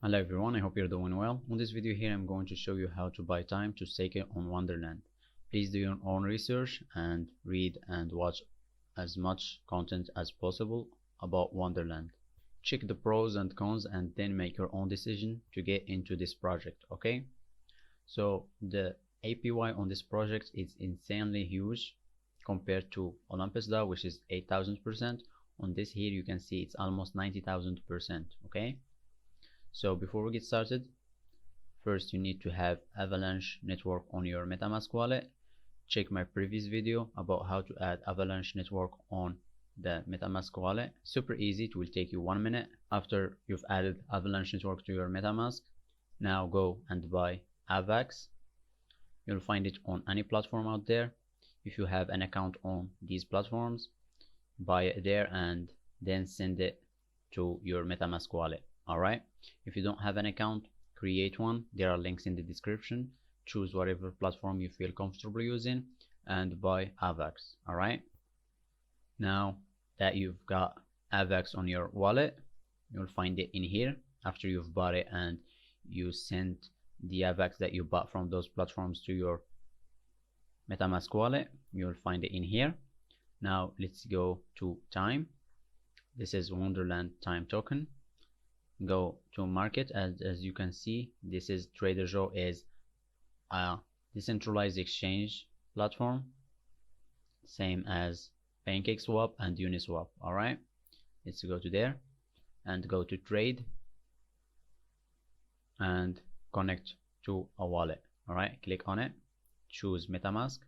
Hello everyone, I hope you're doing well. On this video here I'm going to show you how to buy time to stake it on Wonderland. Please do your own research and read and watch as much content as possible about Wonderland. Check the pros and cons and then make your own decision to get into this project, okay? So the APY on this project is insanely huge compared to Olympus DAO, which is 8,000%. On this here you can see it's almost 90,000%, okay? So before we get started, first you need to have Avalanche network on your MetaMask wallet. Check my previous video about how to add Avalanche network on the MetaMask wallet. Super easy, it will take you 1 minute. After you've added Avalanche network to your MetaMask, now go and buy AVAX. You'll find it on any platform out there. If you have an account on these platforms, buy it there and then send it to your MetaMask wallet. Alright, if you don't have an account, create one. There are links in the description. Choose whatever platform you feel comfortable using and buy AVAX. Alright, now that you've got AVAX on your wallet, you'll find it in here. After you've bought it and you send the AVAX that you bought from those platforms to your MetaMask wallet, you'll find it in here. Now let's go to time. This is Wonderland time token. Go to market. As you can see, this is TraderJoe, is a decentralized exchange platform, same as PancakeSwap and Uniswap. Alright, let's go to there and go to trade and connect to a wallet. Alright, click on it, choose MetaMask,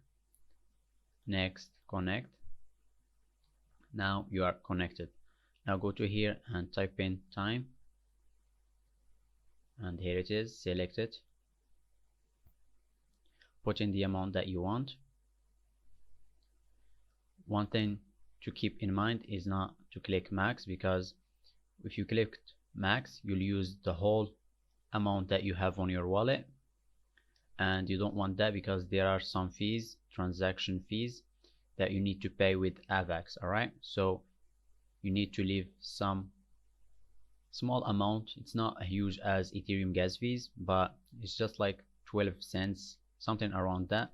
next connect. Now you are connected. Now go to here and type in time, and here it is. Select it, put in the amount that you want. One thing to keep in mind is not to click max, because if you click max you'll use the whole amount that you have on your wallet, and you don't want that because there are some fees, transaction fees, that you need to pay with AVAX. Alright, so you need to leave some small amount. It's not as huge as Ethereum gas fees, but it's just like 12 cents, something around that.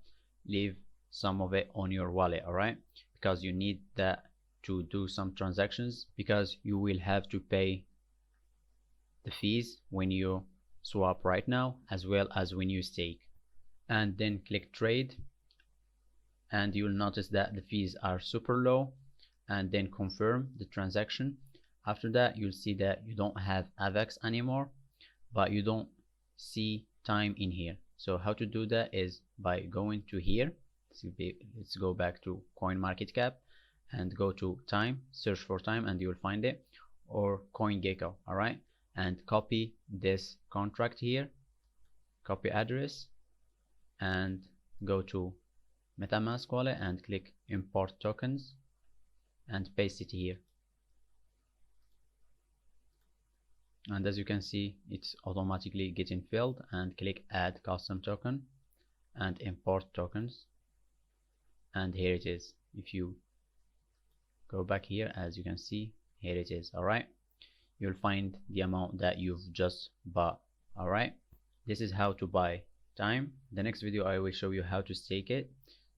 Leave some of it on your wallet, alright, because you need that to do some transactions, because you will have to pay the fees when you swap right now as well as when you stake. And then click trade, and you'll notice that the fees are super low, and then confirm the transaction. After that you'll see that you don't have AVAX anymore, but you don't see time in here. So how to do that is by going to here. Let's go back to CoinMarketCap and go to time, search for time, and you will find it, or CoinGecko. Alright, and copy this contract here, copy address, and go to MetaMask wallet and click import tokens and paste it here. And as you can see, it's automatically getting filled, and click add custom token and import tokens, and here it is. If you go back here, as you can see, here it is. Alright, you'll find the amount that you've just bought. Alright, this is how to buy time. The next video I will show you how to stake it.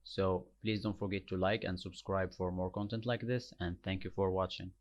So please don't forget to like and subscribe for more content like this, and thank you for watching.